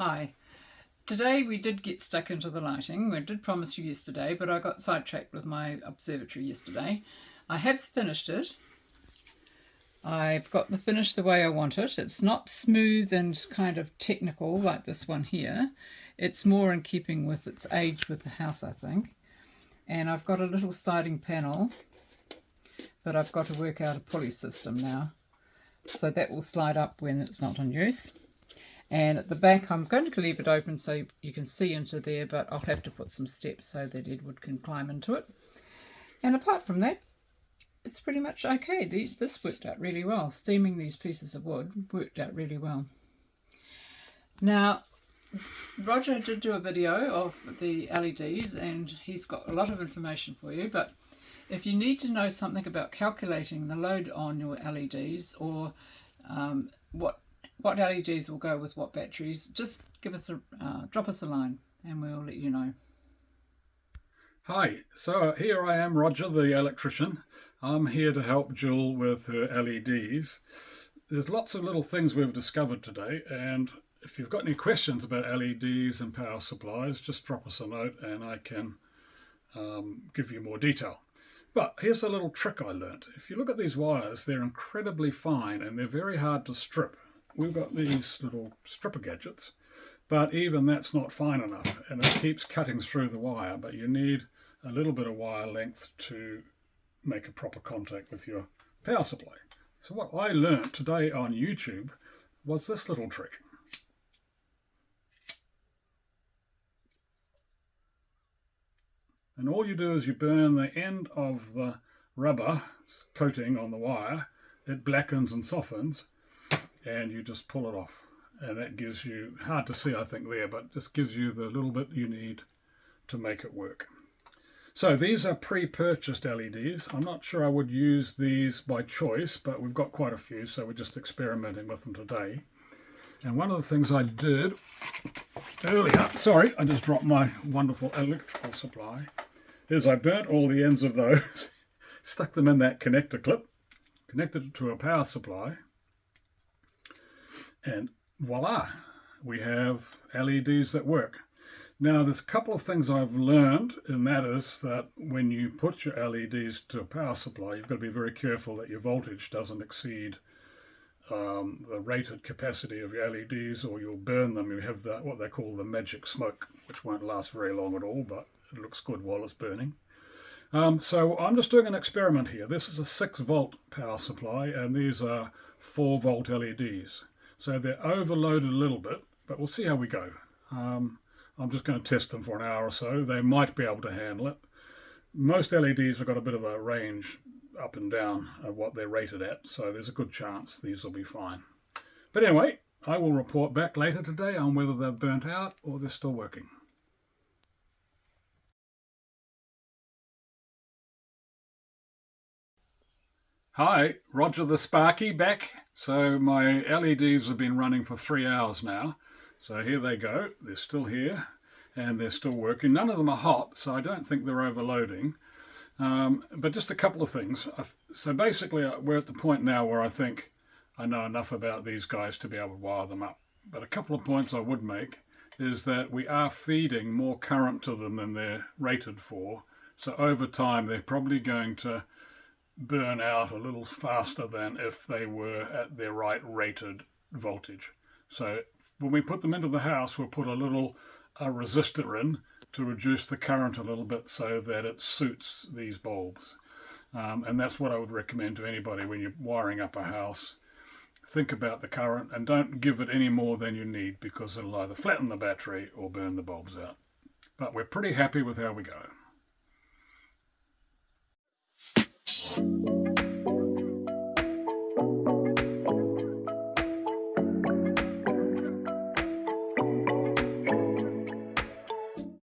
Hi. Today we did get stuck into the lighting. We did promise you yesterday, but I got sidetracked with my observatory yesterday. I have finished it. I've got the finish the way I want it. It's not smooth and kind of technical like this one here. It's more in keeping with its age with the house, I think. And I've got a little sliding panel, but I've got to work out a pulley system now. So that will slide up when it's not in use. And at the back, I'm going to leave it open so you can see into there, but I'll have to put some steps so that Edward can climb into it. And apart from that, it's pretty much okay. This worked out really well. Steaming these pieces of wood worked out really well. Now, Roger did do a video of the LEDs, and he's got a lot of information for you, but if you need to know something about calculating the load on your LEDs or what LEDs will go with what batteries, just drop us a line and we'll let you know. Hi, so here I am, Roger the electrician. I'm here to help Jill with her LEDs. There's lots of little things we've discovered today, and if you've got any questions about LEDs and power supplies, just drop us a note and I can give you more detail. But here's a little trick I learnt. If you look at these wires, they're incredibly fine and they're very hard to strip. We've got these little stripper gadgets, but even that's not fine enough, and it keeps cutting through the wire, but you need a little bit of wire length to make a proper contact with your power supply. So what I learnt today on YouTube was this little trick. And all you do is you burn the end of the rubber coating on the wire. It blackens and softens, and you just pull it off. And that gives you, hard to see I think there, but just gives you the little bit you need to make it work. So these are pre-purchased LEDs. I'm not sure I would use these by choice, but we've got quite a few, so we're just experimenting with them today. And one of the things I did earlier, sorry, I just dropped my wonderful electrical supply, is I burnt all the ends of those, stuck them in that connector clip, connected it to a power supply, and voila, we have LEDs that work. Now there's a couple of things I've learned, and that is that when you put your LEDs to a power supply, you've got to be very careful that your voltage doesn't exceed the rated capacity of your LEDs, or you'll burn them. You have what they call the magic smoke, which won't last very long at all, but it looks good while it's burning. So I'm just doing an experiment here. This is a 6-volt power supply, and these are 4-volt LEDs. So they're overloaded a little bit, but we'll see how we go. I'm just going to test them for an hour or so. They might be able to handle it. Most LEDs have got a bit of a range up and down of what they're rated at, so there's a good chance these will be fine. But anyway, I will report back later today on whether they've burnt out or they're still working. Hi, Roger the Sparky back. So my LEDs have been running for 3 hours now. So here they go. They're still here and they're still working. None of them are hot, so I don't think they're overloading. But just a couple of things. So basically we're at the point now where I think I know enough about these guys to be able to wire them up. But a couple of points I would make is that we are feeding more current to them than they're rated for. So over time they're probably going to burn out a little faster than if they were at their right rated voltage. So when we put them into the house, we'll put a resistor in to reduce the current a little bit so that it suits these bulbs. And that's what I would recommend to anybody when you're wiring up a house. Think about the current and don't give it any more than you need, because it'll either flatten the battery or burn the bulbs out. But we're pretty happy with how we go.